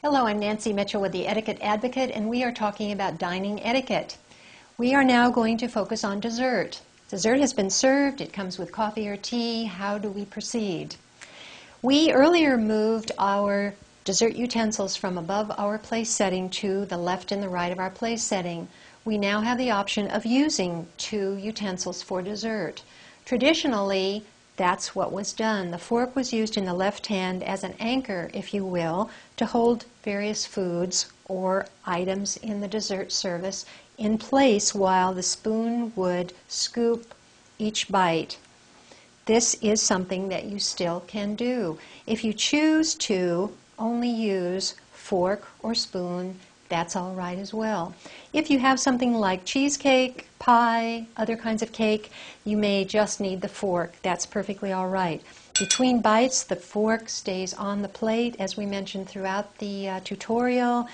Hello, I'm Nancy Mitchell with the Etiquette Advocate, and we are talking about dining etiquette. We are now going to focus on dessert. Dessert has been served, it comes with coffee or tea. How do we proceed? We earlier moved our dessert utensils from above our place setting to the left and the right of our place setting. We now have the option of using 2 utensils for dessert. Traditionally, that's what was done. The fork was used in the left hand as an anchor, if you will, to hold various foods or items in the dessert service in place while the spoon would scoop each bite. This is something that you still can do. If you choose to only use fork or spoon, that's all right as well. If you have something like cheesecake, pie, other kinds of cake, you may just need the fork. That's perfectly all right. Between bites, the fork stays on the plate. As we mentioned throughout the tutorial,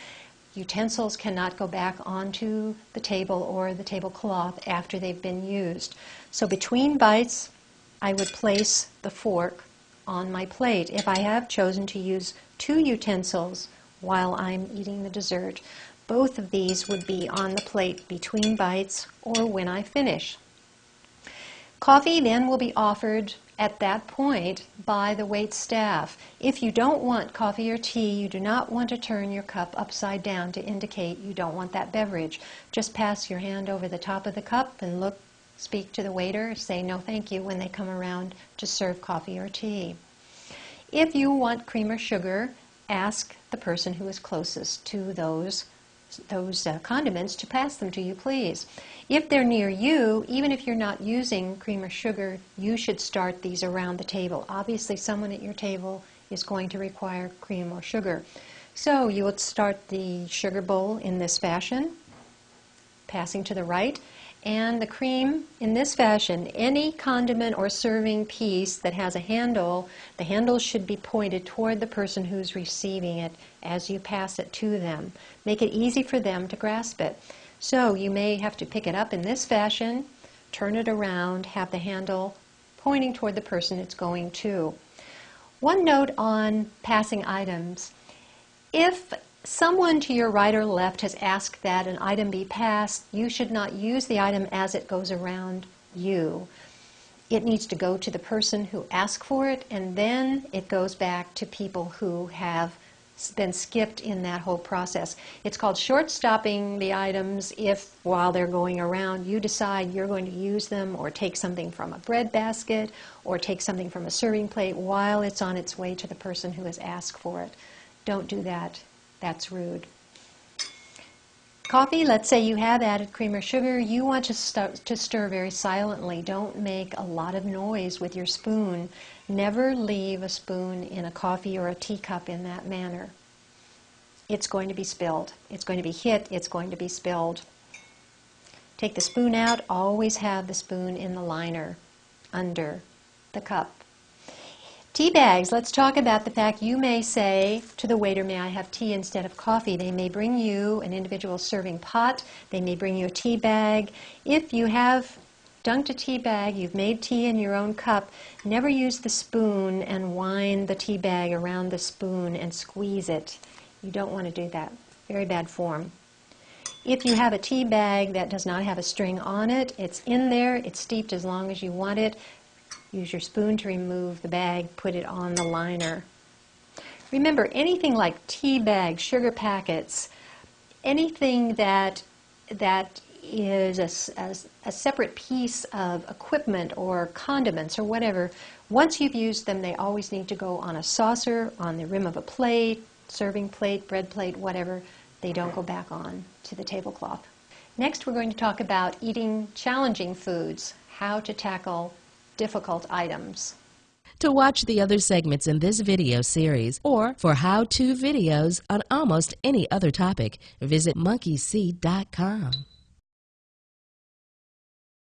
utensils cannot go back onto the table or the tablecloth after they've been used. So between bites, I would place the fork on my plate. If I have chosen to use 2 utensils while I'm eating the dessert, both of these would be on the plate between bites or when I finish. Coffee then will be offered at that point by the wait staff. If you don't want coffee or tea, you do not want to turn your cup upside down to indicate you don't want that beverage. Just pass your hand over the top of the cup and speak to the waiter, say no thank you when they come around to serve coffee or tea. If you want cream or sugar, ask the person who is closest to those condiments to pass them to you, please. If they're near you, even if you're not using cream or sugar, you should start these around the table. Obviously, someone at your table is going to require cream or sugar. So you would start the sugar bowl in this fashion, passing to the right, and the cream in this fashion. Any condiment or serving piece that has a handle, the handle should be pointed toward the person who's receiving it as you pass it to them. Make it easy for them to grasp it. So you may have to pick it up in this fashion, turn it around, have the handle pointing toward the person it's going to. One note on passing items. If someone to your right or left has asked that an item be passed, you should not use the item as it goes around you. It needs to go to the person who asked for it, and then it goes back to people who have been skipped in that whole process. It's called short-stopping the items if, while they're going around, you decide you're going to use them or take something from a bread basket or take something from a serving plate while it's on its way to the person who has asked for it. Don't do that. That's rude. Coffee, let's say you have added cream or sugar. You want to stir very silently. Don't make a lot of noise with your spoon. Never leave a spoon in a coffee or a teacup in that manner. It's going to be spilled. It's going to be hit. It's going to be spilled. Take the spoon out. Always have the spoon in the liner under the cup. Tea bags. Let's talk about the fact you may say to the waiter, may I have tea instead of coffee? They may bring you an individual serving pot. They may bring you a tea bag. If you have dunked a tea bag, you've made tea in your own cup, never use the spoon and wind the tea bag around the spoon and squeeze it. You don't want to do that. Very bad form. If you have a tea bag that does not have a string on it, it's in there, it's steeped as long as you want it. Use your spoon to remove the bag, put it on the liner. Remember, anything like tea bags, sugar packets, anything that is a separate piece of equipment or condiments or whatever, once you've used them, they always need to go on a saucer, on the rim of a plate, serving plate, bread plate, whatever. They don't go back on to the tablecloth. Next, we're going to talk about eating challenging foods, how to tackle difficult items. To watch the other segments in this video series or for how-to videos on almost any other topic, visit monkeyseed.com.